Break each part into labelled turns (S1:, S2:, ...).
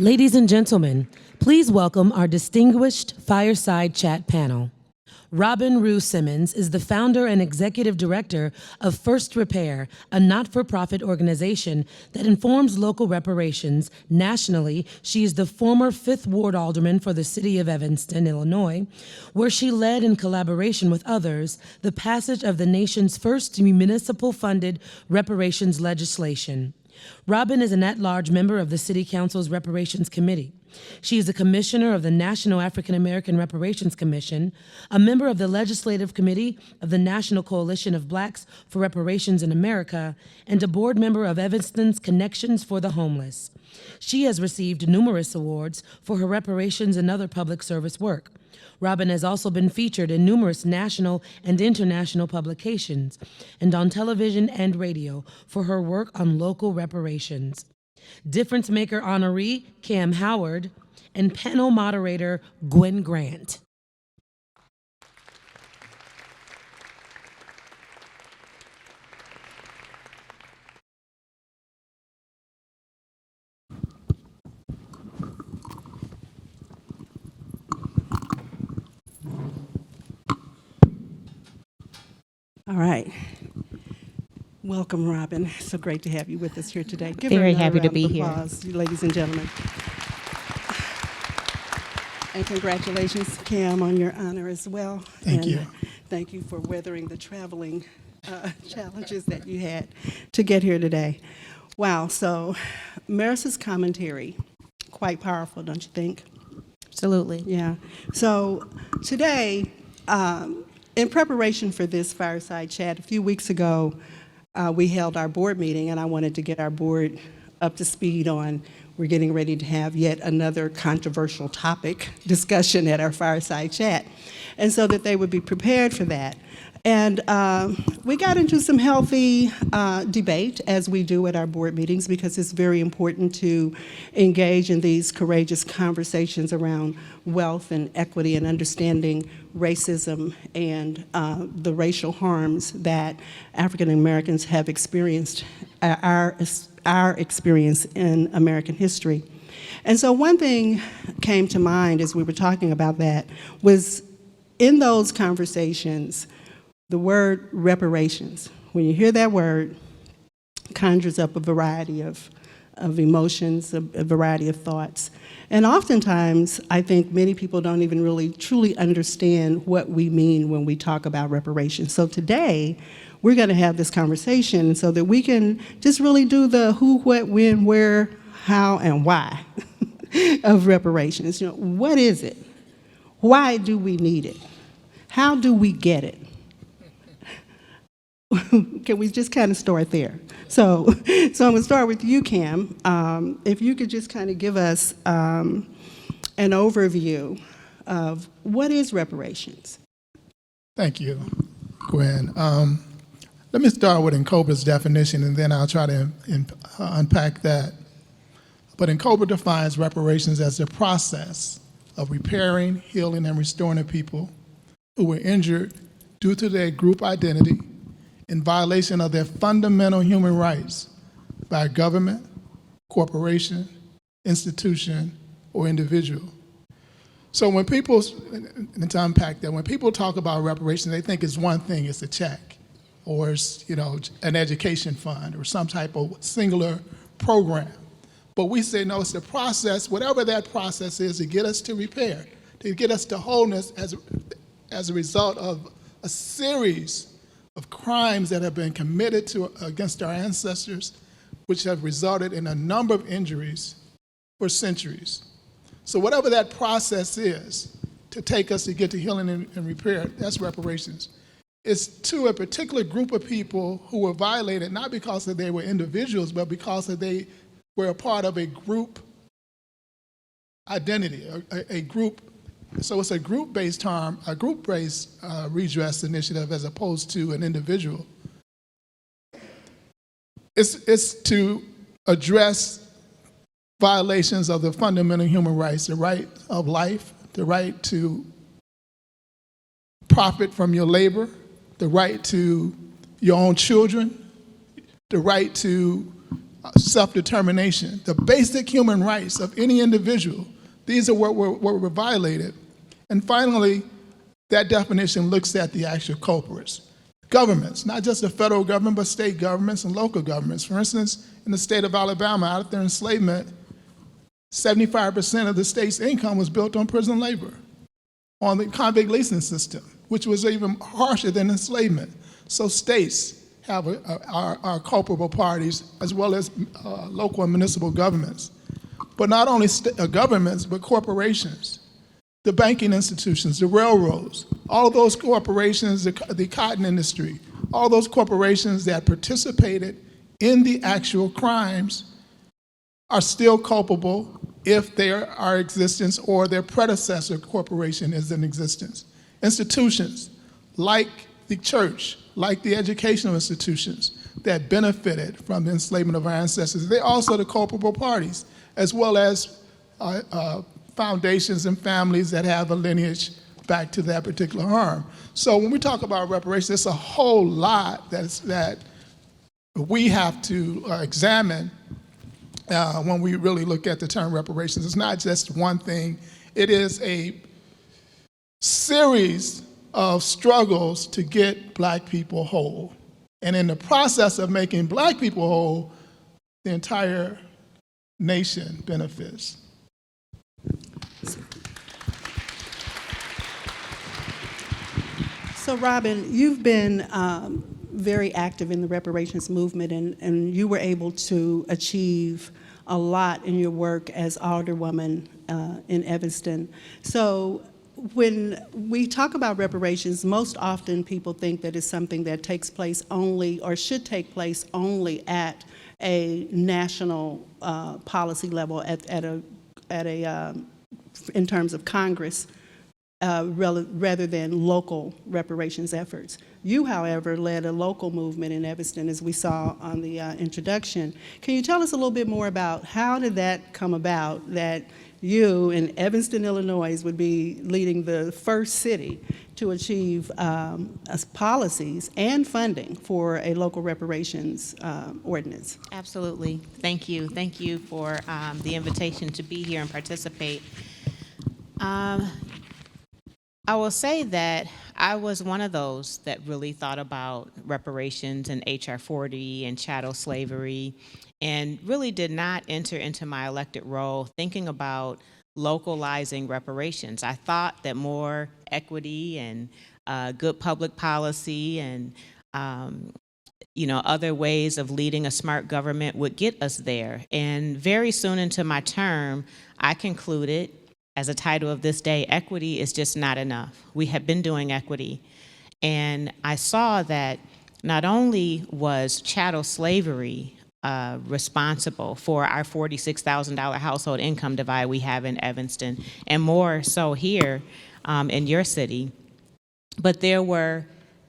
S1: Ladies and gentlemen, please welcome our distinguished Fireside Chat panel. Robin Rue Simmons is the founder and executive director of First Repair, a not-for-profit organization that informs local reparations. Nationally, she is the former 5th Ward Alderman for the city of Evanston, Illinois, where she led, in collaboration with others, the passage of the nation's first municipal-funded reparations legislation. Robin is an at-large member of the City Council's Reparations Committee. She is a commissioner of the National African American Reparations Commission, a member of the Legislative Committee of the National Coalition of Blacks for Reparations in America, and a board member of Evanston's Connections for the Homeless. She has received numerous awards for her reparations and other public service work. Robin has also been featured in numerous national and international publications and on television and radio for her work on local reparations. Difference Maker honoree Kamm Howard, and panel moderator Gwen Grant.
S2: All right. Welcome, Robin. So great to have you with us here today. Give
S3: Very
S2: her
S3: happy to
S2: round
S3: be
S2: of
S3: here.
S2: applause, ladies and gentlemen. And congratulations, Kamm, on your honor as well.
S4: Thank you.
S2: Thank you for weathering the traveling challenges that you had to get here today. Wow, so Marissa's commentary, quite powerful, don't you think?
S3: Absolutely.
S2: Yeah. So today, in preparation for this Fireside Chat, a few weeks ago, we held our board meeting, and I wanted to get our board up to speed on, we're getting ready to have yet another controversial topic discussion at our Fireside Chat, and so that they would be prepared for that. And we got into some healthy debate, as we do at our board meetings, because it's very important to engage in these courageous conversations around wealth and equity and understanding racism and the racial harms that African Americans have experienced, our experience in American history. And so one thing came to mind as we were talking about that was, in those conversations, the word reparations. When you hear that word, it conjures up a variety of emotions, a variety of thoughts. And oftentimes, I think many people don't even really truly understand what we mean when we talk about reparations. So today, we're going to have this conversation so that we can just really do the who, what, when, where, how, and why of reparations. You know, what is it? Why do we need it? How do we get it? Can we just kind of start there? So I'm going to start with you, Kamm. If you could just kind of give us an overview of what is reparations.
S4: Thank you, Gwen. Let me start with N'Koba's definition, and then I'll try to unpack that. But N'Koba defines reparations as the process of repairing, healing, and restoring the people who were injured due to their group identity in violation of their fundamental human rights by a government, corporation, institution, or individual. So when people, and to unpack that, when people talk about reparations, they think it's one thing, it's a check, or it's, you know, an education fund, or some type of singular program. But we say, no, it's the process, whatever that process is, to get us to repair, to get us to wholeness as a result of a series of crimes that have been committed against our ancestors, which have resulted in a number of injuries for centuries. So whatever that process is to take us to get to healing and repair, that's reparations. It's to a particular group of people who were violated, not because they were individuals, but because they were a part of a group identity, a group. So it's a group-based harm, a group-based redress initiative as opposed to an individual. It's to address violations of the fundamental human rights, the right of life, the right to profit from your labor, the right to your own children, the right to self-determination, the basic human rights of any individual. These are what were violated. And finally, that definition looks at the actual culprits. Governments, not just the federal government, but state governments and local governments. For instance, in the state of Alabama, after enslavement, 75% of the state's income was built on prison labor, on the convict leasing system, which was even harsher than enslavement. So states are culpable parties, as well as local and municipal governments. But not only governments, but corporations, the banking institutions, the railroads, all of those corporations, the cotton industry, all those corporations that participated in the actual crimes are still culpable if they are in existence or their predecessor corporation is in existence. Institutions like the church, like the educational institutions that benefited from the enslavement of our ancestors, they're also the culpable parties, as well as foundations and families that have a lineage back to that particular harm. So when we talk about reparations, there's a whole lot that we have to examine when we really look at the term reparations. It's not just one thing. It is a series of struggles to get Black people whole. And in the process of making Black people whole, the entire nation benefits.
S2: So Robin, you've been very active in the reparations movement, and you were able to achieve a lot in your work as alderwoman in Evanston. So when we talk about reparations, most often people think that it's something that takes place only, or should take place only, at a national policy level, in terms of Congress, rather than local reparations efforts. You, however, led a local movement in Evanston, as we saw on the introduction. Can you tell us a little bit more about how did that come about, that you in Evanston, Illinois, would be leading the first city to achieve policies and funding for a local reparations ordinance?
S3: Absolutely. Thank you. Thank you for the invitation to be here and participate. I will say that I was one of those that really thought about reparations and HR 40 and chattel slavery, and really did not enter into my elected role thinking about localizing reparations. I thought that more equity and good public policy and other ways of leading a smart government would get us there. And very soon into my term, I concluded, as a title of this day, equity is just not enough. We have been doing equity. And I saw that not only was chattel slavery responsible for our $46,000 household income divide we have in Evanston, and more so here in your city, but there were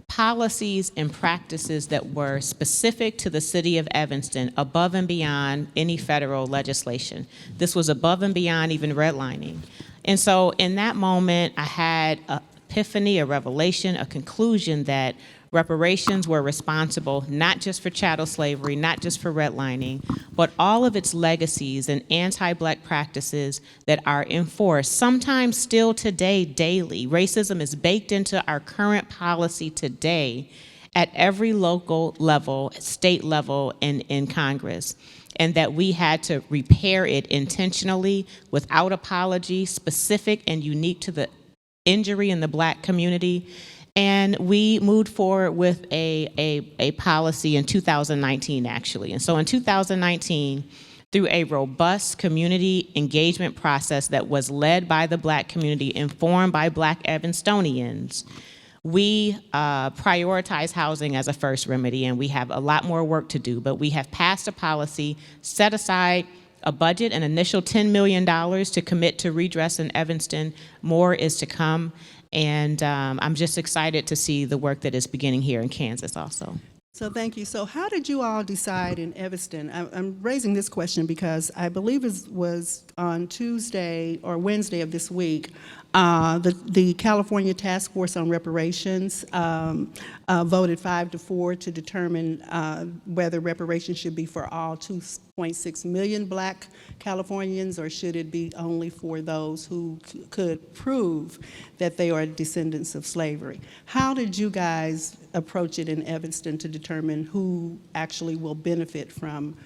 S3: policies and practices that were specific to the city of Evanston, above and beyond any federal legislation. This was above and beyond even redlining. And so in that moment, I had an epiphany, a revelation, a conclusion that reparations were responsible not just for chattel slavery, not just for redlining, but all of its legacies and anti-Black practices that are enforced, sometimes still today, daily. Racism is baked into our current policy today at every local level, state level, and in Congress. And that we had to repair it intentionally, without apology, specific and unique to the injury in the Black community. And we moved forward with a policy in 2019, actually. And so in 2019, through a robust community engagement process that was led by the Black community, informed by Black Evanstonians, we prioritize housing as a first remedy, and we have a lot more work to do, but we have passed a policy, set aside a budget, an initial $10 million to commit to redress in Evanston. More is to come, and I'm just excited to see the work that is beginning here in Kansas also.
S2: So thank you. So how did you all decide in Evanston? I'm raising this question because I believe it was on Tuesday or Wednesday of this week, the California Task Force on Reparations voted 5-4 to determine whether reparations should be for all 2.6 million Black Californians, or should it be only for those who could prove that they are descendants of slavery. How did you guys approach it in Evanston to determine who actually will benefit from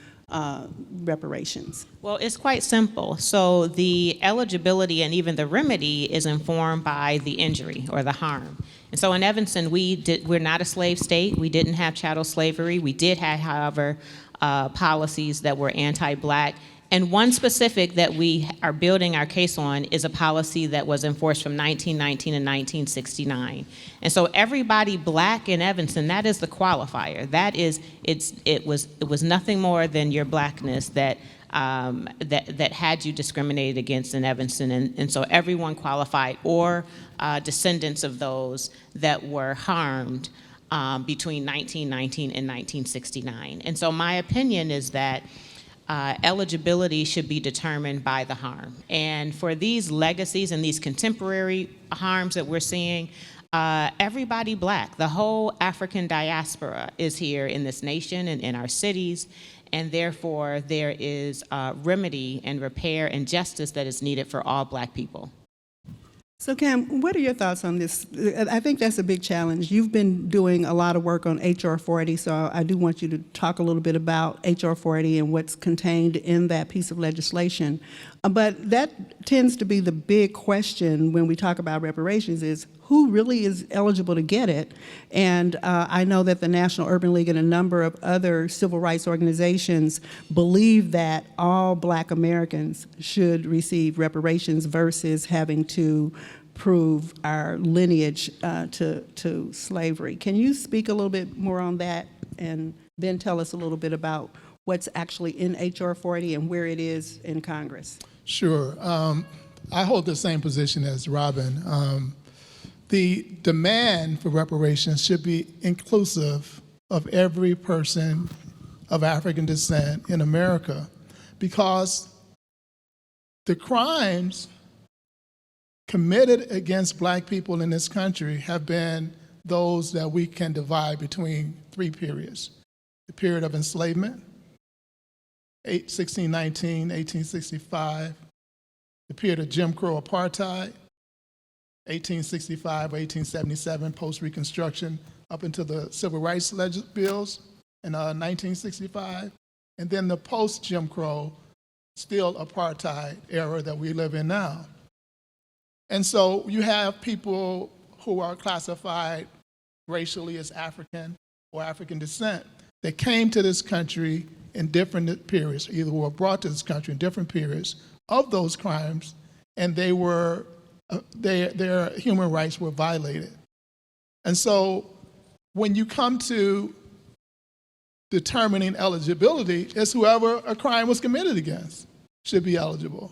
S2: reparations?
S3: Well, it's quite simple. So the eligibility and even the remedy is informed by the injury or the harm. And so in Evanston, we're not a slave state. We didn't have chattel slavery. We did have, however, policies that were anti-Black. And one specific that we are building our case on is a policy that was enforced from 1919 and 1969. And so everybody Black in Evanston, that is the qualifier. That is, it was nothing more than your Blackness that that had you discriminated against in Evanston. And so everyone qualified, or descendants of those that were harmed between 1919 and 1969. And so my opinion is that eligibility should be determined by the harm. And for these legacies and these contemporary harms that we're seeing, everybody Black, the whole African diaspora is here in this nation and in our cities, and therefore there is remedy and repair and justice that is needed for all Black people.
S2: So Kamm, what are your thoughts on this? I think that's a big challenge. You've been doing a lot of work on HR 40, so I do want you to talk a little bit about HR 40 and what's contained in that piece of legislation. But that tends to be the big question when we talk about reparations, is who really is eligible to get it? And I know that the National Urban League and a number of other civil rights organizations believe that all Black Americans should receive reparations versus having to prove our lineage to slavery. Can you speak a little bit more on that, and then tell us a little bit about what's actually in HR 40 and where it is in Congress?
S4: Sure. I hold the same position as Robin. The demand for reparations should be inclusive of every person of African descent in America, because the crimes committed against Black people in this country have been those that we can divide between three periods. The period of enslavement, 1619, 1865, the period of Jim Crow apartheid, 1865, 1877, post-Reconstruction, up until the Civil Rights bills in 1965, and then the post-Jim Crow, still apartheid era that we live in now. And so you have people who are classified racially as African or African descent that came to this country in different periods, either were brought to this country in different periods of those crimes, and they were their human rights were violated. And so when you come to determining eligibility, it's whoever a crime was committed against should be eligible.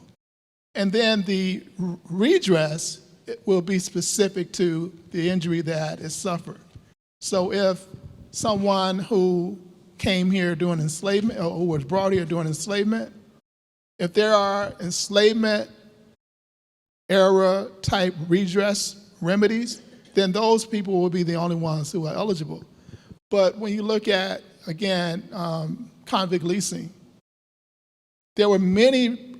S4: And then the redress will be specific to the injury that is suffered. So if someone who came here during enslavement, or who was brought here during enslavement, if there are enslavement era type redress remedies, then those people will be the only ones who are eligible. But when you look at, again, convict leasing, there were many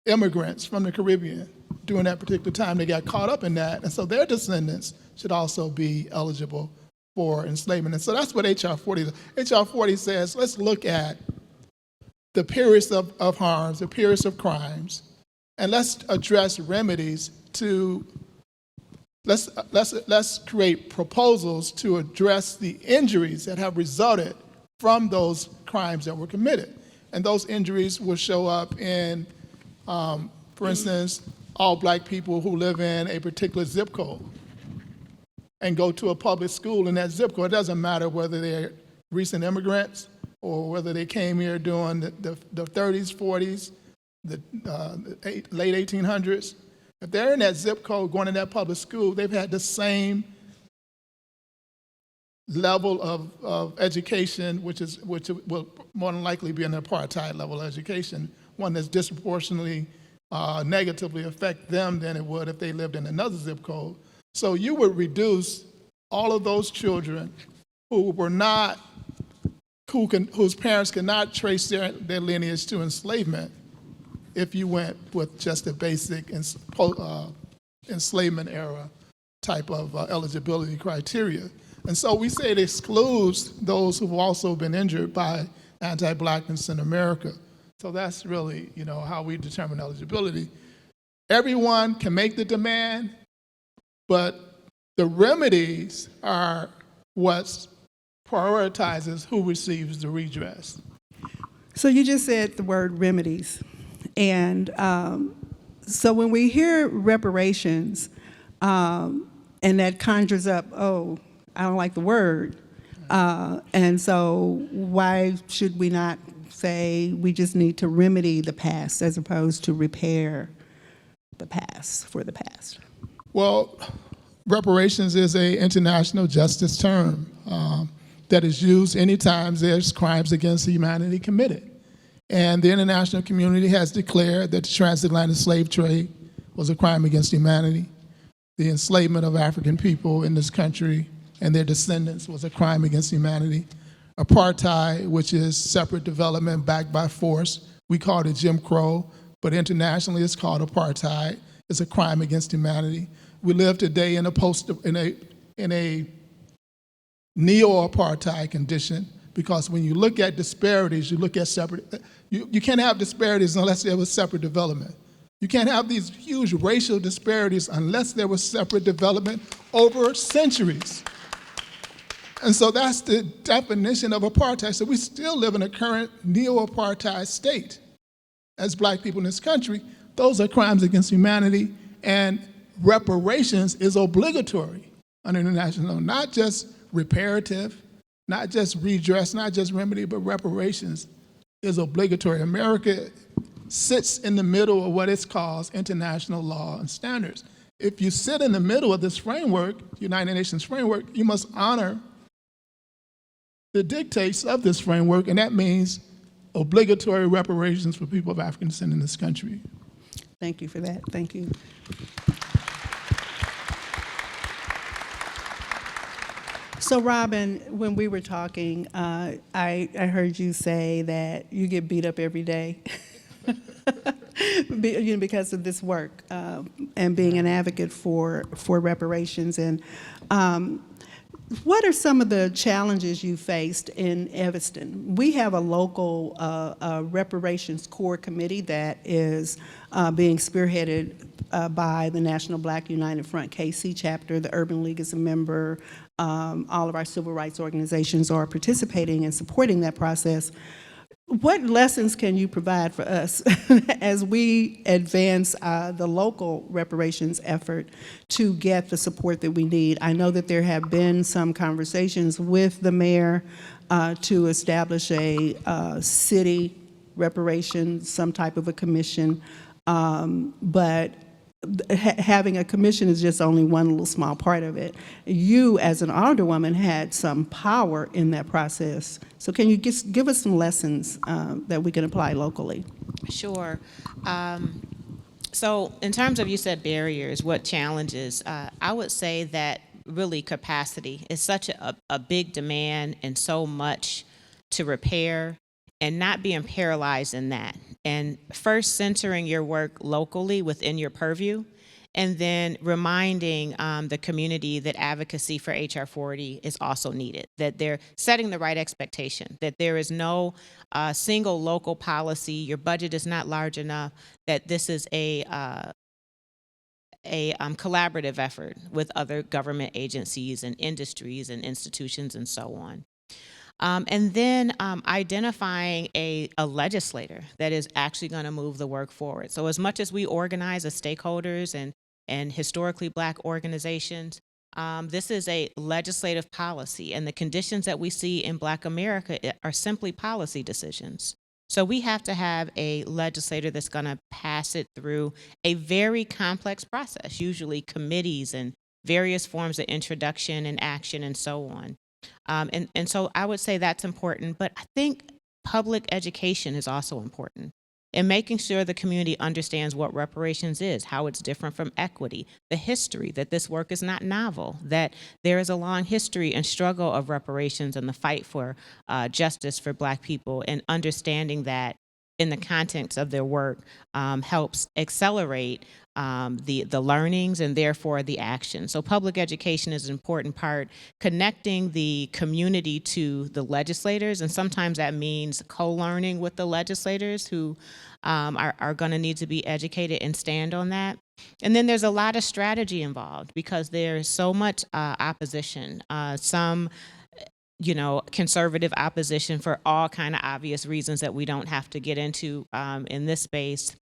S4: immigrants from the Caribbean during that particular time. They got caught up in that, and so their descendants should also be eligible for enslavement. And so that's what HR 40 is. HR 40 says, let's look at the periods of harms, the periods of crimes, and let's address remedies to, let's create proposals to address the injuries that have resulted from those crimes that were committed. And those injuries will show up in, for instance, all Black people who live in a particular zip code and go to a public school in that zip code. It doesn't matter whether they're recent immigrants or whether they came here during the 30s, 40s, the late 1800s. If they're in that zip code going to that public school, they've had the same level of education, which will more than likely be an apartheid level of education, one that's disproportionately negatively affect them than it would if they lived in another zip code. So you would reduce all of those children who were not, whose parents could not trace their lineage to enslavement if you went with just a basic enslavement era type of eligibility criteria. And so we say it excludes those who've also been injured by anti-blackness in America. So that's really, how we determine eligibility. Everyone can make the demand, but the remedies are what prioritizes who receives the redress.
S2: So you just said the word remedies. And so when we hear reparations, and that conjures up, oh, I don't like the word. And so why should we not say we just need to remedy the past as opposed to repair the past for the past?
S4: Well, reparations is an international justice term that is used anytime there's crimes against humanity committed. And the international community has declared that the transatlantic slave trade was a crime against humanity. The enslavement of African people in this country and their descendants was a crime against humanity. Apartheid, which is separate development backed by force, we call it Jim Crow, but internationally it's called apartheid. It's a crime against humanity. We live today in a neo-apartheid condition, because when you look at disparities, you look at separate. You can't have disparities unless there was separate development. You can't have these huge racial disparities unless there was separate development over centuries. And so that's the definition of apartheid. So we still live in a current neo-apartheid state as black people in this country. Those are crimes against humanity, and reparations is obligatory under international law, not just reparative, not just redress, not just remedy, but reparations is obligatory. America sits in the middle of what it calls international law and standards. If you sit in the middle of this framework, United Nations framework, you must honor the dictates of this framework, and that means obligatory reparations for people of African descent in this country.
S2: Thank you for that. Thank you. So, Robin, when we were talking, I heard you say that you get beat up every day because of this work and being an advocate for reparations. And what are some of the challenges you faced in Evanston? We have a local reparations core committee that is being spearheaded by the National Black United Front KC chapter. The Urban League is a member. All of our civil rights organizations are participating and supporting that process. What lessons can you provide for us as we advance the local reparations effort to get the support that we need? I know that there have been some conversations with the mayor to establish a city reparation, some type of a commission, but having a commission is just only one little small part of it. You, as an alderwoman, had some power in that process. So can you just give us some lessons that we can apply locally?
S3: Sure. So in terms of, you said barriers, what challenges? I would say that really capacity is such a big demand and so much to repair, and not being paralyzed in that. And first centering your work locally within your purview, and then reminding the community that advocacy for HR 40 is also needed, that they're setting the right expectation, that there is no single local policy, your budget is not large enough, that this is a collaborative effort with other government agencies and industries and institutions and so on. And then identifying a legislator that is actually going to move the work forward. So as much as we organize as stakeholders and historically Black organizations, this is a legislative policy, and the conditions that we see in Black America are simply policy decisions. So we have to have a legislator that's going to pass it through a very complex process, usually committees and various forms of introduction and action and so on. And so I would say that's important, but I think public education is also important. And making sure the community understands what reparations is, how it's different from equity, the history, that this work is not novel, that there is a long history and struggle of reparations and the fight for justice for Black people, and understanding that in the context of their work helps accelerate the learnings and therefore the action. So public education is an important part, connecting the community to the legislators, and sometimes that means co-learning with the legislators who are going to need to be educated and stand on that. And then there's a lot of strategy involved because there's so much opposition. Some conservative opposition for all kind of obvious reasons that we don't have to get into in this space.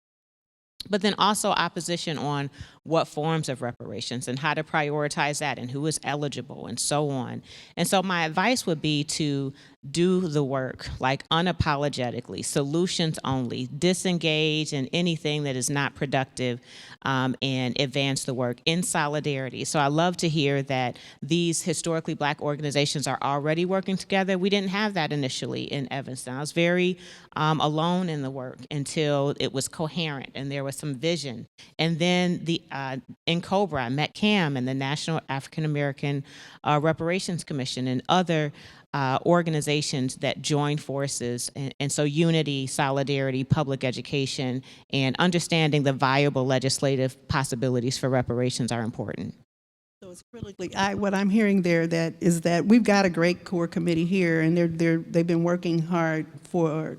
S3: But then also opposition on what forms of reparations and how to prioritize that and who is eligible and so on. And so my advice would be to do the work, like unapologetically, solutions only, disengage in anything that is not productive, and advance the work in solidarity. So I love to hear that these historically Black organizations are already working together. We didn't have that initially in Evanston. I was very alone in the work until it was coherent and there was some vision. And then in Cobra, I met Kamm and the National African American Reparations Commission and other organizations that join forces. And so unity, solidarity, public education, and understanding the viable legislative possibilities for reparations are important.
S2: So it's critically, what I'm hearing there is that we've got a great core committee here, and they've been working hard for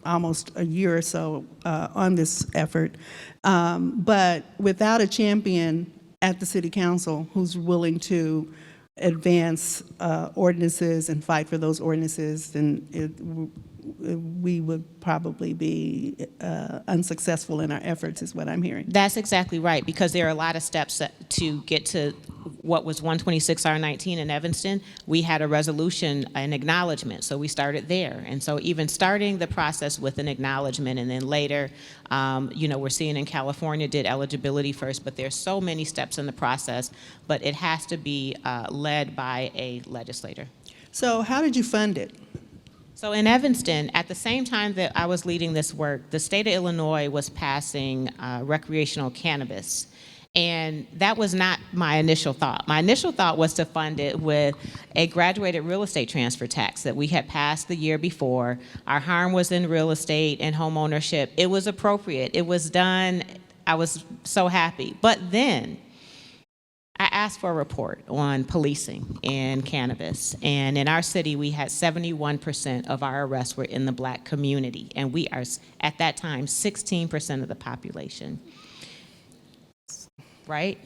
S2: almost a year or so on this effort, but without a champion at the City Council who's willing to advance ordinances and fight for those ordinances, then we would probably be unsuccessful in our efforts, is what I'm hearing.
S3: That's exactly right, because there are a lot of steps to get to what was 126R19 in Evanston. We had a resolution, an acknowledgement, so we started there. And so even starting the process with an acknowledgement, and then later, we're seeing in California did eligibility first, but there's so many steps in the process, but it has to be led by a legislator.
S2: So how did you fund it?
S3: So in Evanston, at the same time that I was leading this work, the state of Illinois was passing recreational cannabis. And that was not my initial thought. My initial thought was to fund it with a graduated real estate transfer tax that we had passed the year before. Our harm was in real estate and home ownership. It was appropriate. It was done. I was so happy. But then I asked for a report on policing and cannabis. And in our city, we had 71% of our arrests were in the Black community. And we are, at that time, 16% of the population. Right?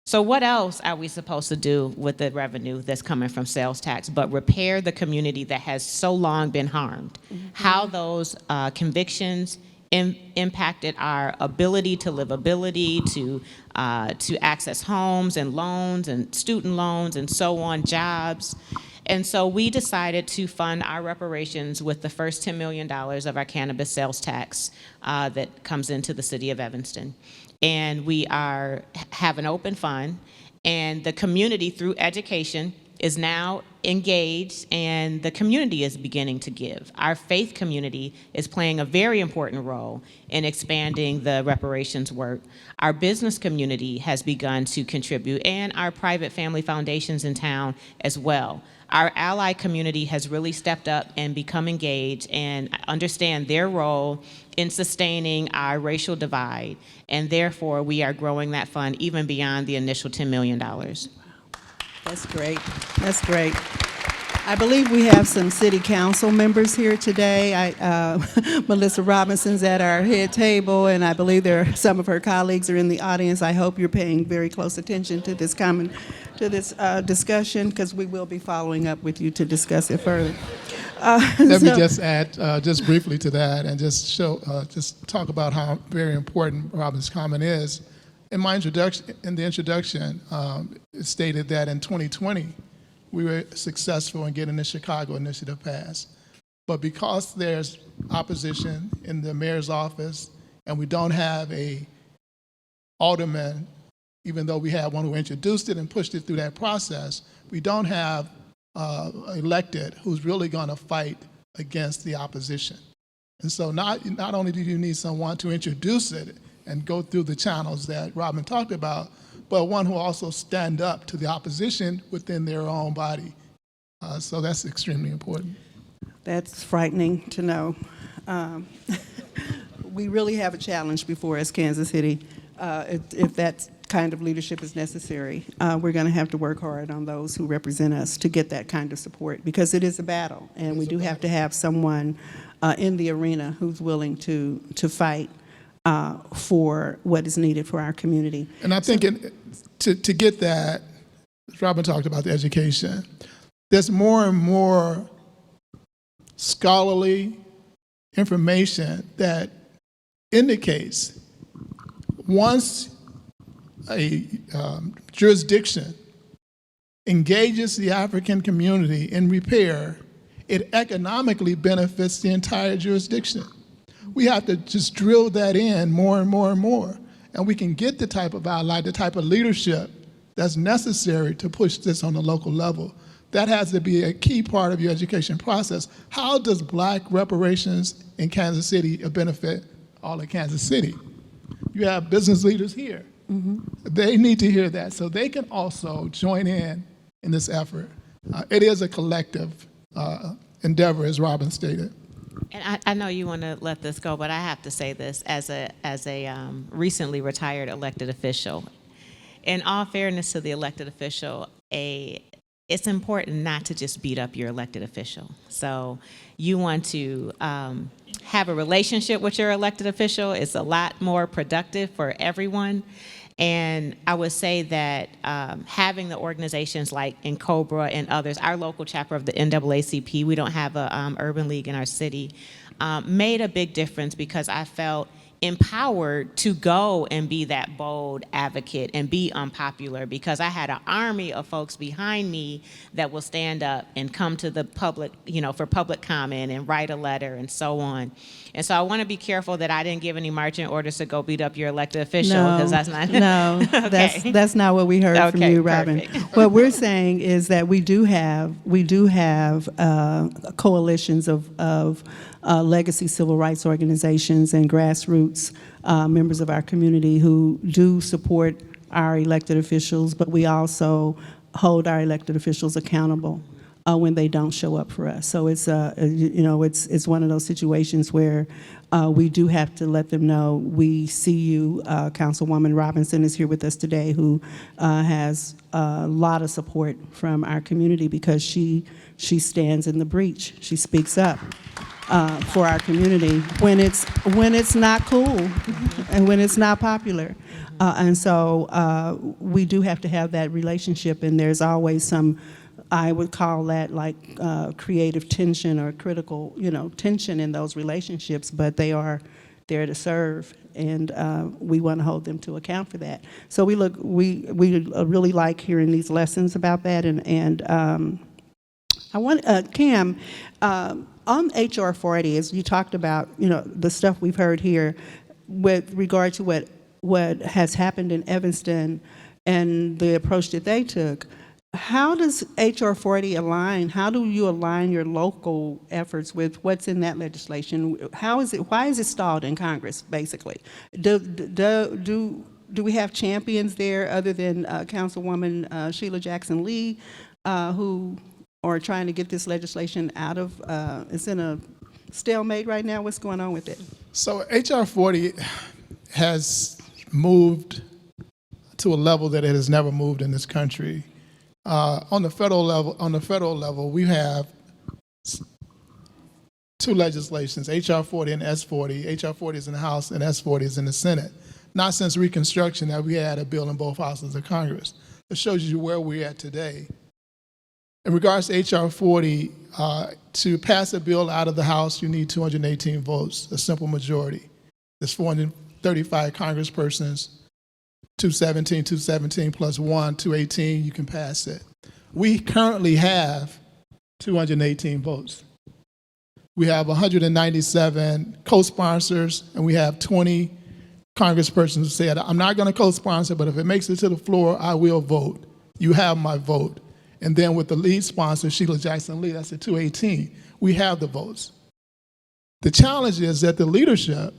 S3: So what else are we supposed to do with the revenue that's coming from sales tax but repair the community that has so long been harmed? Mm-hmm. How those convictions impacted our ability to livability, to access homes and loans and student loans and so on, jobs. And so we decided to fund our reparations with the first $10 million of our cannabis sales tax that comes into the city of Evanston. And we have an open fund, and the community through education is now engaged, and the community is beginning to give. Our faith community is playing a very important role in expanding the reparations work. Our business community has begun to contribute, and our private family foundations in town as well. Our ally community has really stepped up and become engaged and understand their role in sustaining our racial divide, and therefore we are growing that fund even beyond the initial $10 million.
S2: That's great. That's great. I believe we have some city council members here today. Melissa Robinson's at our head table, and I believe some of her colleagues are in the audience. I hope you're paying very close attention to this discussion, because we will be following up with you to discuss it further.
S4: Let me just add just briefly to that, and just talk about how very important Robin's comment is. In the introduction, it stated that in 2020, we were successful in getting the Chicago initiative passed. But because there's opposition in the mayor's office, and we don't have a alderman even though we had one who introduced it and pushed it through that process, we don't have elected who's really going to fight against the opposition. And so not only do you need someone to introduce it and go through the channels that Robin talked about, but one who also stand up to the opposition within their own body. So that's extremely important.
S2: That's frightening to know. We really have a challenge before us, Kansas City. If that kind of leadership is necessary, we're going to have to work hard on those who represent us to get that kind of support, because it is a battle, and we do have to have someone in the arena who's willing to fight for what is needed for our community.
S4: And I think to get that, Robin talked about the education, there's more and more scholarly information that indicates once a jurisdiction engages the African community in repair, it economically benefits the entire jurisdiction. We have to just drill that in more and more and more, and we can get the type of ally, the type of leadership that's necessary to push this on the local level. That has to be a key part of your education process. How does Black reparations in Kansas City benefit all of Kansas City? You have business leaders here. Mm-hmm. They need to hear that so they can also join in this effort. It is a collective endeavor, as Robin stated.
S3: And I know you want to let this go, but I have to say this as a recently retired elected official. In all fairness to the elected official, it's important not to just beat up your elected official. So you want to have a relationship with your elected official. It's a lot more productive for everyone. And I would say that having the organizations like NCOBRA and others, our local chapter of the NAACP, we don't have a urban league in our city, made a big difference, because I felt empowered to go and be that bold advocate and be unpopular, because I had an army of folks behind me that will stand up and come to the public, for public comment and write a letter and so on. And so I want to be careful that I didn't give any marching orders to go beat up your elected official, because that's not
S2: okay. that's not what we heard from you, Robin.
S3: Perfect.
S2: What we're saying is that we do have coalitions of legacy civil rights organizations and grassroots members of our community who do support our elected officials, but we also hold our elected officials accountable when they don't show up for us. So it's it's one of those situations where we do have to let them know we see you. Councilwoman Robinson is here with us today, who has a lot of support from our community, because she stands in the breach. She speaks up for our community when it's not cool and when it's not popular. And so we do have to have that relationship, and there's always some, I would call that like creative tension or critical, tension in those relationships, but they are there to serve, and we want to hold them to account for that. So we really like hearing these lessons about that, and I want Kamm, on HR 40, as you talked about, the stuff we've heard here with regard to what has happened in Evanston and the approach that they took. How does HR 40 align? How do you align your local efforts with what's in that legislation? Why is it stalled in Congress, basically? Do we have champions there other than Councilwoman Sheila Jackson Lee, who are trying to get this legislation out of, it's in a stalemate right now? What's going on with it?
S4: So HR 40 has moved to a level that it has never moved in this country. On the federal level, we have two legislations, HR 40 and S 40. HR 40 is in the House and S 40 is in the Senate. Not since Reconstruction have we had a bill in both houses of Congress. It shows you where we're at today. In regards to HR 40, to pass a bill out of the House, you need 218 votes, a simple majority. There's 435 congresspersons. 217 plus 1, 218, you can pass it. We currently have 218 votes. We have 197 co-sponsors, and we have 20 congressperson who said, I'm not going to co-sponsor, but if it makes it to the floor, I will vote. You have my vote. And then with the lead sponsor, Sheila Jackson Lee, that's at 218, we have the votes. The challenge is that the leadership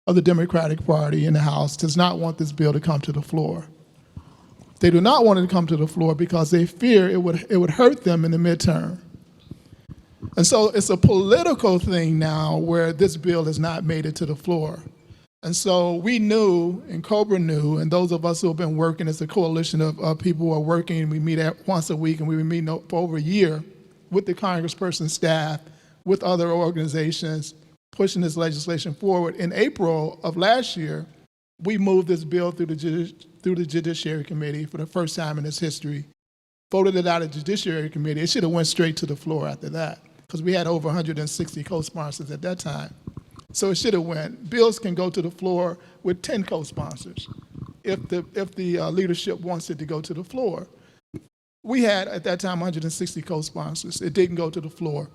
S4: of the Democratic Party in the House does not want this bill to come to the floor. They do not want it to come to the floor because they fear it would hurt them in the midterm. And so it's a political thing now where this bill has not made it to the floor. And so we knew, and Cobra knew, and those of us who have been working as a coalition of people who are working, we meet once a week, and we've been meeting for over a year with the congressperson staff, with other organizations, pushing this legislation forward. In April of last year, we moved this bill through the Judiciary Committee for the first time in its history, voted it out of the Judiciary Committee. It should have went straight to the floor after that, because we had over 160 co-sponsors at that time. So it should have went. Bills can go to the floor with 10 co-sponsors if the leadership wants it to go to the floor. We had, at that time, 160 co-sponsors. It didn't go to the floor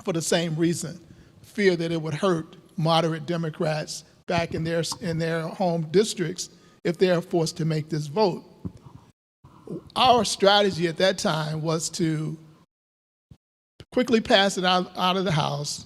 S4: for the same reason, fear that it would hurt moderate Democrats back in their home districts if they are forced to make this vote. Our strategy at that time was to quickly pass it out of the House,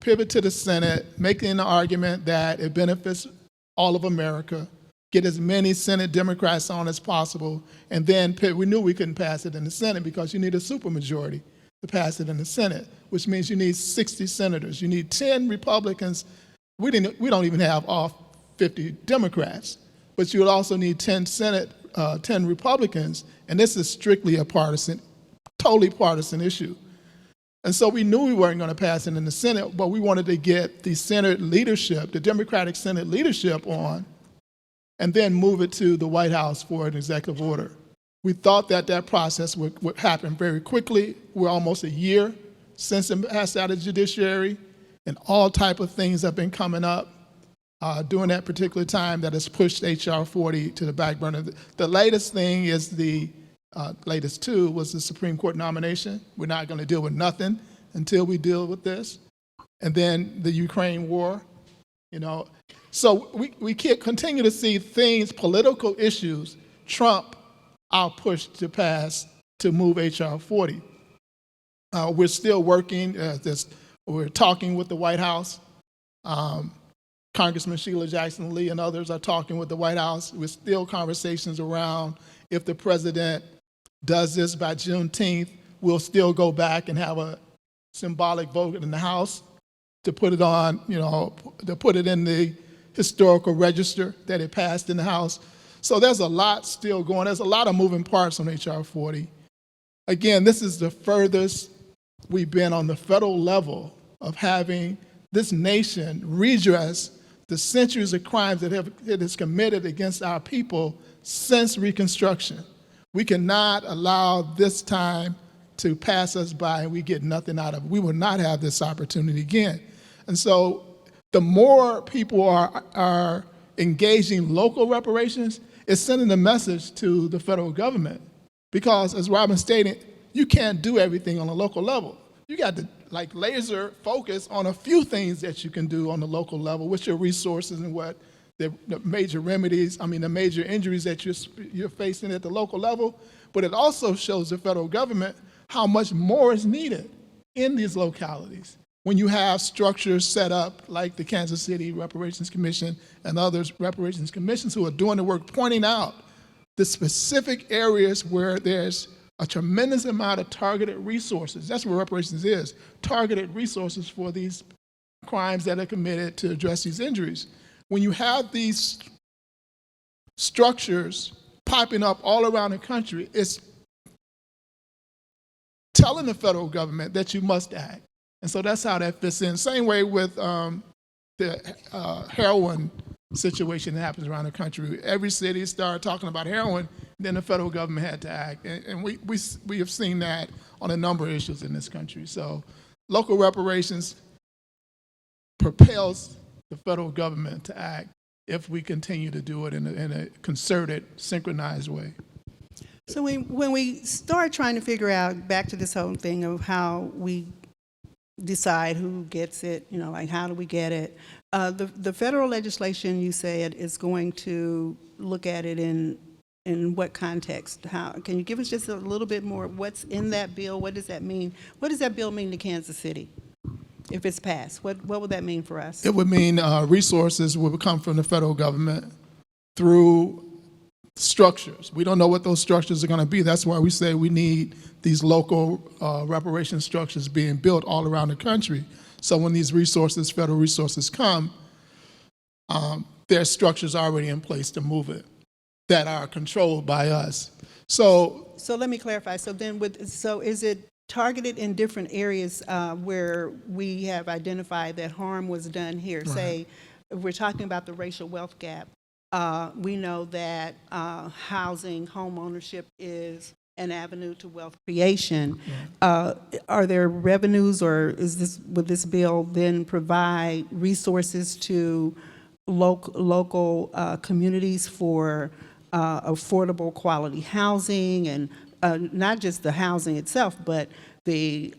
S4: pivot to the Senate, making the argument that it benefits all of America, get as many Senate Democrats on as possible, and then we knew we couldn't pass it in the Senate because you need a supermajority to pass it in the Senate, which means you need 60 senators. You need 10 Republicans. We don't even have all 50 Democrats, but you would also need 10 Republicans, and this is strictly a totally partisan issue. And so we knew we weren't going to pass it in the Senate, but we wanted to get the Senate leadership, the Democratic Senate leadership on, and then move it to the White House for an executive order. We thought that process would happen very quickly. We're almost a year since it passed out of the judiciary, and all type of things have been coming up during that particular time that has pushed H.R. 40 to the back burner. The latest thing is latest two was the Supreme Court nomination. We're not going to deal with nothing until we deal with this. And then the Ukraine war, So we can't continue to see things, political issues, trump our push to move H.R. 40. We're still working, we're talking with the White House. Congressman Sheila Jackson Lee and others are talking with the White House. We're still conversations around if the president does this by Juneteenth, we'll still go back and have a symbolic vote in the House to put it on, to put it in the historical register that it passed in the House. So there's a lot still going. There's a lot of moving parts on H.R. 40. Again, this is the furthest we've been on the federal level of having this nation redress the centuries of crimes that it has committed against our people since Reconstruction. We cannot allow this time to pass us by and we get nothing out of it. We will not have this opportunity again. And so the more people are engaging local reparations, it's sending a message to the federal government. Because as Robin stated, you can't do everything on a local level. You got to laser focus on a few things that you can do on the local level, which are resources and what the major remedies, the major injuries that you're facing at the local level. But it also shows the federal government how much more is needed in these localities. When you have structures set up like the Kansas City Reparations Commission and others reparations commissions who are doing the work, pointing out the specific areas where there's a tremendous amount of targeted resources. That's what reparations is, targeted resources for these crimes that are committed to address these injuries. When you have these structures popping up all around the country, it's telling the federal government that you must act. And so that's how that fits in. Same way with the heroin situation that happens around the country. Every city started talking about heroin, then the federal government had to act. And we have seen that on a number of issues in this country. So local reparations propels the federal government to act if we continue to do it in a concerted, synchronized way.
S2: So when we start trying to figure out, back to this whole thing of how we decide who gets it, how do we get it, The federal legislation, you said, is going to look at it in what context? How can you give us just a little bit more? What's in that bill? What does that mean? What does that bill mean to Kansas City if it's passed? What would that mean for us?
S4: It would mean resources will come from the federal government through structures. We don't know what those structures are going to be. That's why we say we need these local reparation structures being built all around the country. So when these resources, federal resources come, there's structures already in place to move it that are controlled by us. So
S2: let me clarify. So then, is it targeted in different areas where we have identified that harm was done here? Right. Say, if we're talking about the racial wealth gap, we know that housing, home ownership is an avenue to wealth creation. Right. Are there revenues, or would this bill then provide resources to local communities for affordable quality housing, and not just the housing itself, but the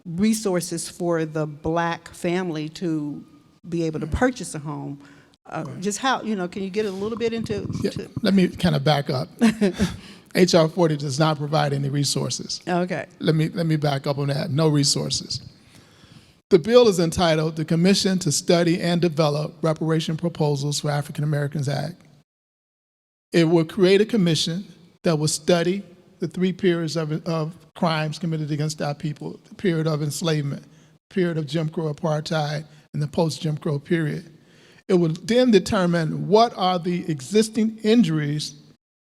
S2: resources for the Black family to be able to purchase a home? Just how, can you get a little bit into?
S4: Let me kind of back up. HR 40 does not provide any resources.
S2: Okay.
S4: Let me back up on that. No resources. The bill is entitled "The Commission to Study and Develop Reparation Proposals for African Americans Act." It will create a commission that will study the 3 periods of crimes committed against our people: the period of enslavement, the period of Jim Crow apartheid, and the post-Jim Crow period. It will then determine what are the existing injuries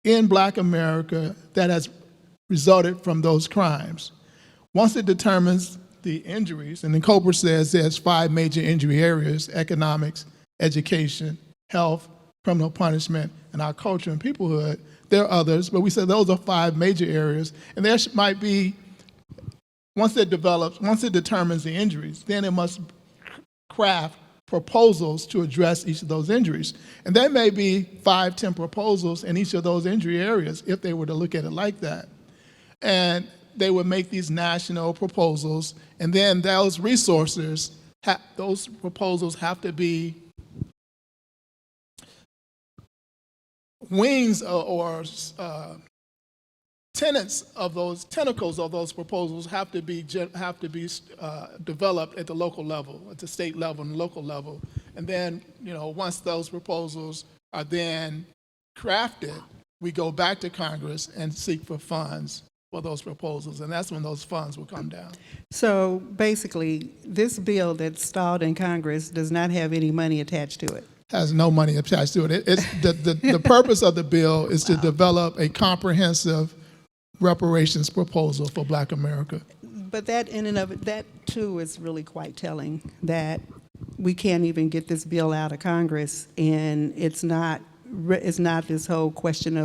S4: in Black America that has resulted from those crimes. Once it determines the injuries, and then Cobra says there's 5 major injury areas: economics, education, health, criminal punishment, and our culture and peoplehood. There are others, but we said those are 5 major areas. And there might be, once it determines the injuries, then it must craft proposals to address each of those injuries. And there may be 5, 10 proposals in each of those injury areas if they were to look at it like that. And they would make these national proposals, and then those resources, those proposals have to be wings or tenets of those tentacles of those proposals have to be developed at the local level, at the state level and local level. And then, once those proposals are then crafted, we go back to Congress and seek for funds for those proposals, and that's when those funds will come down. So
S2: basically, this bill that's stalled in Congress does not have any money attached to it.
S4: Has no money attached to it. It's the purpose of the bill is to develop a comprehensive reparations proposal for Black America.
S2: But that in and of it, that too is really quite telling, that we can't even get this bill out of Congress, and it's not this whole question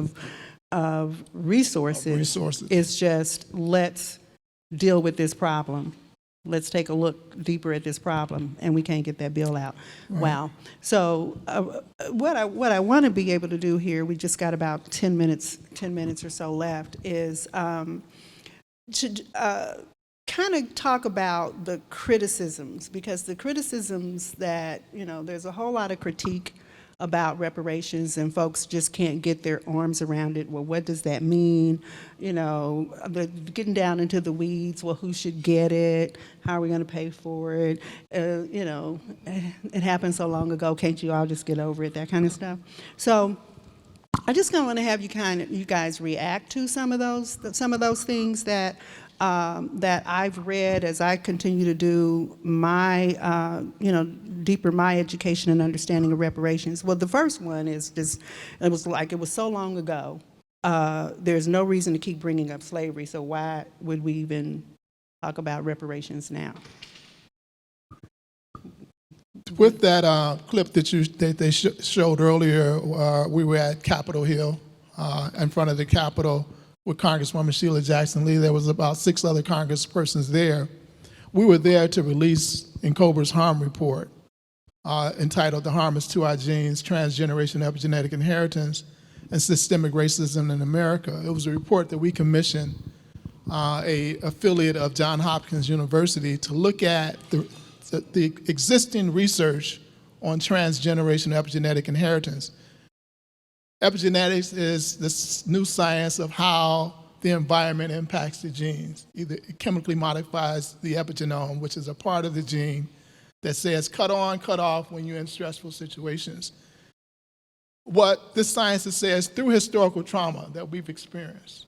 S2: of resources. It's just, let's deal with this problem. Let's take a look deeper at this problem, and we can't get that bill out. Right. Wow. So what I want to be able to do here, we just got about 10 minutes or so left, is to kind of talk about the criticisms, because the criticisms that, there's a whole lot of critique about reparations, and folks just can't get their arms around it. Well, what does that mean? They're getting down into the weeds. Well, who should get it? How are we going to pay for it? It happened so long ago. Can't you all just get over it? That kind of stuff. So I just kind of want to have you guys react to some of those things that I've read as I continue to do my, deeper my education and understanding of reparations. Well, the first one is just, it was so long ago. There's no reason to keep bringing up slavery, so why would we even talk about reparations now?
S4: With that clip that they showed earlier, we were at Capitol Hill, in front of the Capitol, with Congresswoman Sheila Jackson Lee. There was about 6 other congresspersons there. We were there to release N'Kober's harm report, entitled "The Harm is to Our Genes, Transgeneration Epigenetic Inheritance, and Systemic Racism in America." It was a report that we commissioned, a affiliate of Johns Hopkins University, to look at the existing research on transgenerational epigenetic inheritance. Epigenetics is this new science of how the environment impacts the genes. Either it chemically modifies the epigenome, which is a part of the gene that says cut on, cut off when you're in stressful situations. What this science says through historical trauma that we've experienced,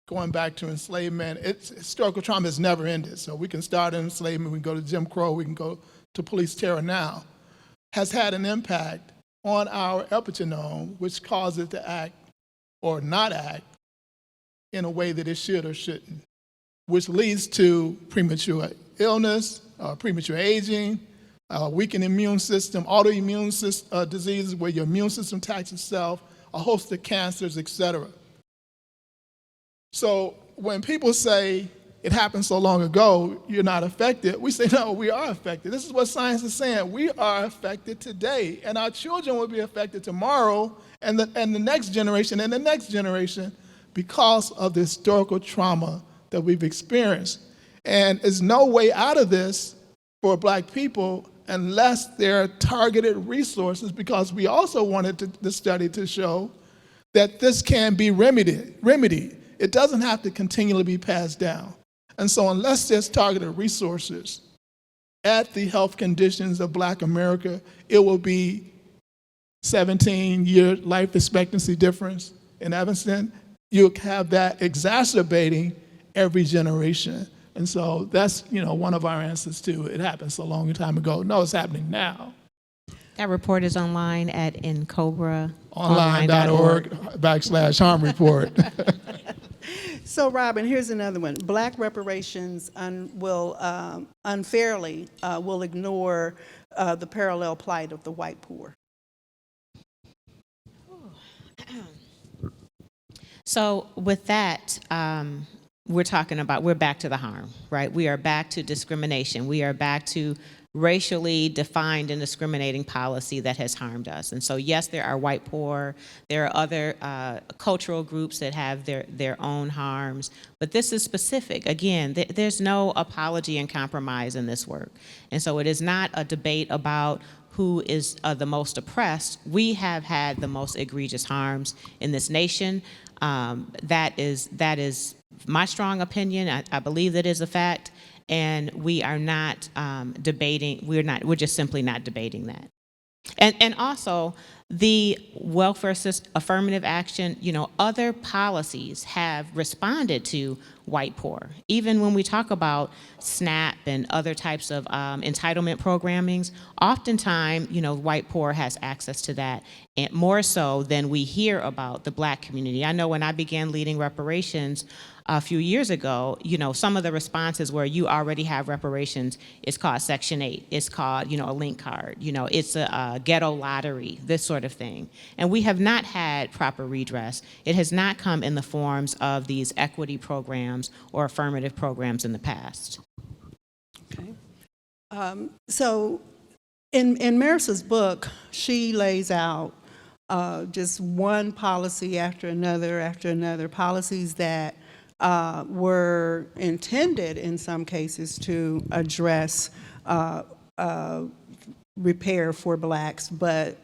S4: going back to enslavement, historical trauma has never ended. So we can start in enslavement, we can go to Jim Crow, we can go to police terror now, has had an impact on our epigenome, which causes it to act or not act in a way that it should or shouldn't, which leads to premature illness, premature aging, weakened immune system, autoimmune diseases where your immune system attacks itself, a host of cancers, etc. So when people say it happened so long ago, you're not affected, we say, no, we are affected. This is what science is saying. We are affected today, and our children will be affected tomorrow, and the next generation, and the next generation, because of the historical trauma that we've experienced. And there's no way out of this for Black people unless there are targeted resources, because we also wanted the study to show that this can be remedied. It doesn't have to continually be passed down. And so unless there's targeted resources at the health conditions of Black America, it will be 17-year life expectancy difference in Evanston. You'll have that exacerbating every generation. And so that's, one of our answers to it happened so long time ago. No, it's happening now.
S3: That report is online at incobraonline.org.
S4: Online.org/harm report.
S2: So, Robin, here's another one. Black reparations will unfairly will ignore the parallel plight of the white poor.
S3: So with that, we're back to the harm, right? We are back to discrimination. We are back to racially defined and discriminating policy that has harmed us. And so yes, there are white poor, there are other cultural groups that have their own harms, but this is specific. Again, there's no apology and compromise in this work. And so it is not a debate about who is the most oppressed. We have had the most egregious harms in this nation. That is my strong opinion. I believe that is a fact. And we are not debating, we're just simply not debating that. And also, the welfare system, affirmative action, other policies have responded to white poor. Even when we talk about SNAP and other types of entitlement programmings, oftentimes, white poor has access to that, and more so than we hear about the Black community. I know when I began leading reparations a few years ago, some of the responses were, you already have reparations. It's called Section 8. It's called, a link card. It's a ghetto lottery, this sort of thing. And we have not had proper redress. It has not come in the forms of these equity programs or affirmative programs in the past.
S2: Okay. So in Marissa's book, she lays out just one policy after another, policies that were intended in some cases to address repair for Blacks, but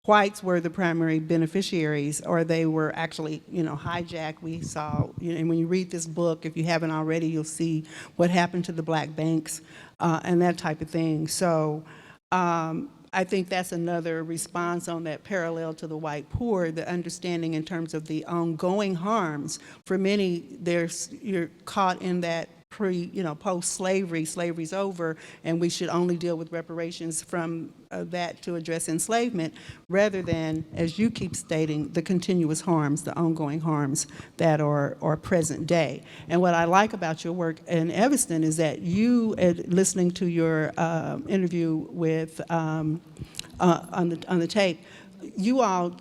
S2: whites were the primary beneficiaries, or they were actually, hijacked. We saw, and when you read this book, if you haven't already, you'll see what happened to the Black banks and that type of thing. So I think that's another response on that parallel to the white poor, the understanding in terms of the ongoing harms. For many, you're caught in that post-slavery, slavery's over, and we should only deal with reparations from that to address enslavement, rather than, as you keep stating, the continuous harms, the ongoing harms that are present day. And what I like about your work in Evanston is that you, listening to your interview with on the tape, you all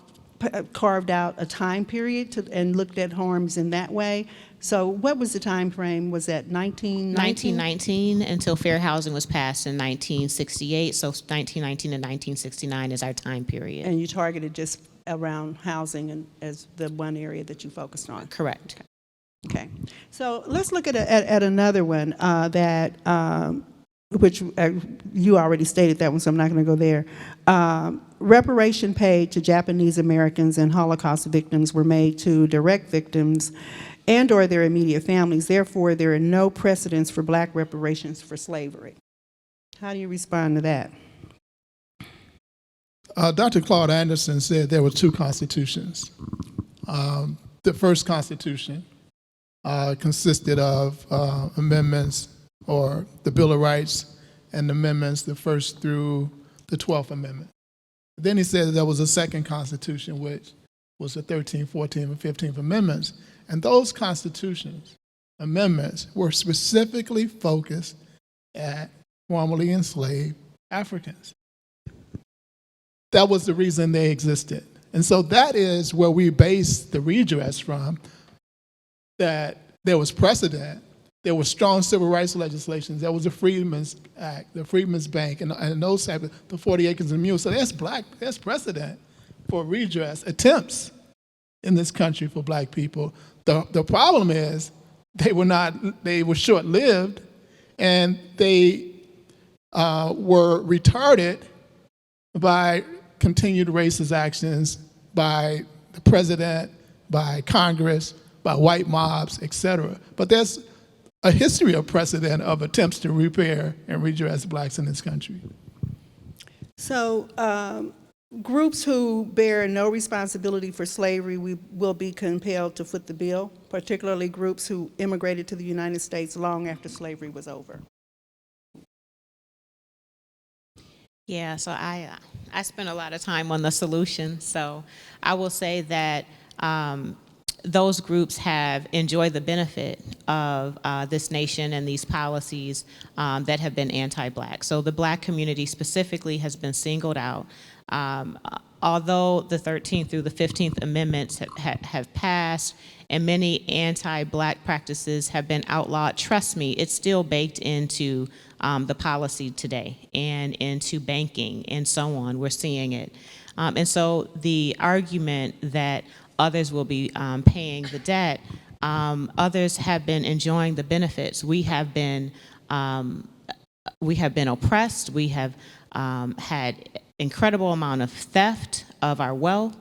S2: carved out a time period and looked at harms in that way. So what was the time frame? Was that
S3: 1919 until fair housing was passed in 1968. So 1919 and 1969 is our time period.
S2: And you targeted just around housing as the one area that you focused on?
S3: Correct.
S2: Okay. So let's look at another one that which you already stated that one, so I'm not going to go there. Reparation paid to Japanese Americans and Holocaust victims were made to direct victims and or their immediate families. Therefore, there are no precedents for black reparations for slavery. How do you respond to that?
S4: Dr. Claude Anderson said there were two constitutions. The first constitution consisted of amendments, or the Bill of Rights and amendments, the first through the 12th Amendment. Then he said there was a second constitution, which was the 13th, 14th, and 15th Amendments. And those constitutions, amendments, were specifically focused at formerly enslaved Africans. That was the reason they existed. And so that is where we base the redress from, that there was precedent, there was strong civil rights legislation, there was the Freedmen's Act, the Freedmen's Bank, and those type of, the 40 acres and mules. So there's precedent for redress attempts in this country for black people. The problem is they were short-lived, and they were retarded by continued racist actions by the president, by Congress, by white mobs, et cetera. But there's a history of precedent of attempts to repair and redress blacks in this country.
S2: So groups who bear no responsibility for slavery will be compelled to foot the bill, particularly groups who immigrated to the United States long after slavery was over.
S3: Yeah, so I spent a lot of time on the solution. So I will say that those groups have enjoyed the benefit of this nation and these policies that have been anti-black. So the black community specifically has been singled out. Although the 13th through the 15th Amendments have passed and many anti-black practices have been outlawed, trust me, it's still baked into the policy today and into banking and so on. We're seeing it. And so the argument that others will be paying the debt, others have been enjoying the benefits. We have been oppressed. We have had incredible amount of theft of our wealth.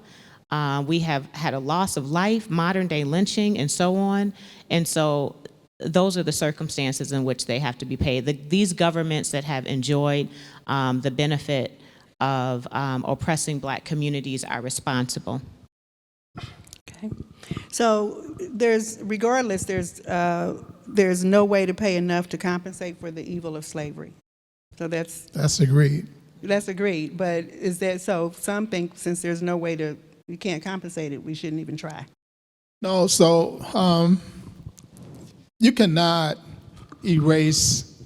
S3: We have had a loss of life, modern day lynching, and so on. And so those are the circumstances in which they have to be paid. These governments that have enjoyed the benefit of oppressing black communities are responsible.
S2: Okay. So there's no way to pay enough to compensate for the evil of slavery. So
S4: That's agreed.
S2: That's agreed, but is that so? Some think since there's no way you can't compensate it, we shouldn't even try.
S4: No, so you cannot erase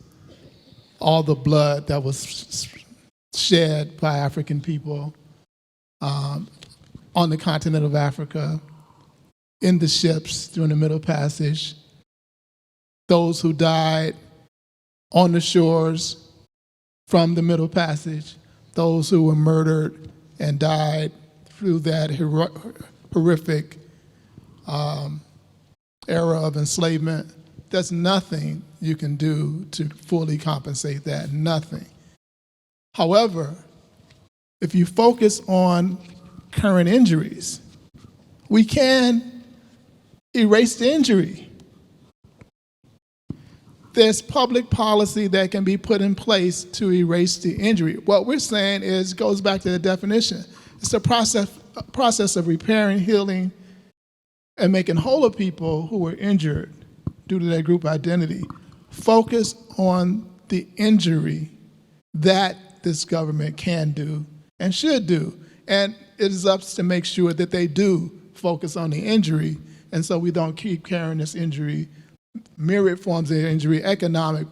S4: all the blood that was shed by African people on the continent of Africa, in the ships during the Middle Passage, those who died on the shores from the Middle Passage, those who were murdered and died through that horrific era of enslavement. There's nothing you can do to fully compensate that, nothing. However, if you focus on current injuries, we can erase the injury. There's public policy that can be put in place to erase the injury. What we're saying is, goes back to the definition. It's a process of repairing, healing, and making whole of people who were injured due to their group identity. Focus on the injury that this government can do and should do. And it is up to make sure that they do focus on the injury, and so we don't keep carrying this injury, myriad forms of injury, economic,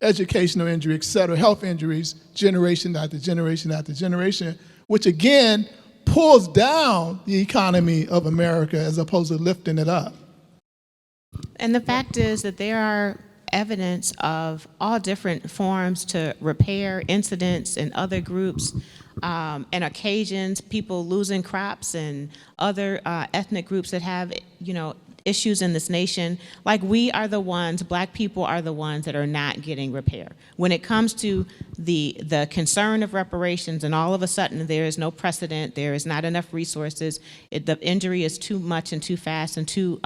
S4: educational injury, et cetera, health injuries, generation after generation after generation, which again pulls down the economy of America as opposed to lifting it up.
S3: And the fact is that there are evidence of all different forms to repair incidents and other groups and occasions, people losing crops and other ethnic groups that have, issues in this nation, like we are the ones, Black people are the ones that are not getting repair. When it comes to the concern of reparations, and all of a sudden there is no precedent, there is not enough resources, the injury is too much and too fast and too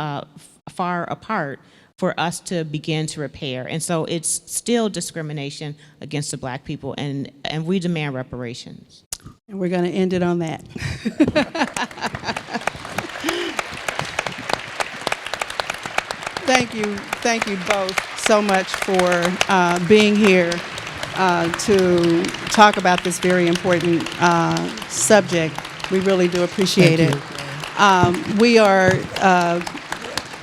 S3: far apart for us to begin to repair. And so it's still discrimination against the Black people, and we demand reparations.
S2: And we're going to end it on that. Thank you both so much for being here to talk about this very important subject. We really do appreciate it. We are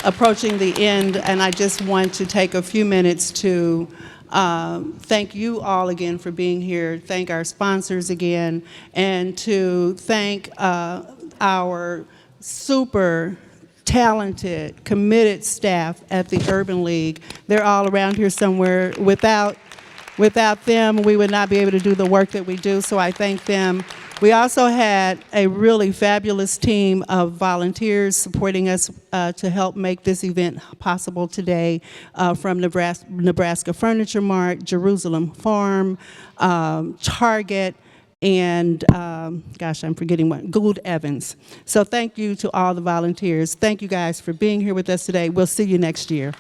S2: approaching the end, and I just want to take a few minutes to thank you all again for being here, thank our sponsors again, and to thank our super talented, committed staff at the Urban League. They're all around here somewhere. Without them, we would not be able to do the work that we do, so I thank them. We also had a really fabulous team of volunteers supporting us to help make this event possible today, from Nebraska Furniture Mart, Jerusalem Farm, Target, and gosh, I'm forgetting one, Gould Evans. So thank you to all the volunteers. Thank you guys for being here with us today. We'll see you next year.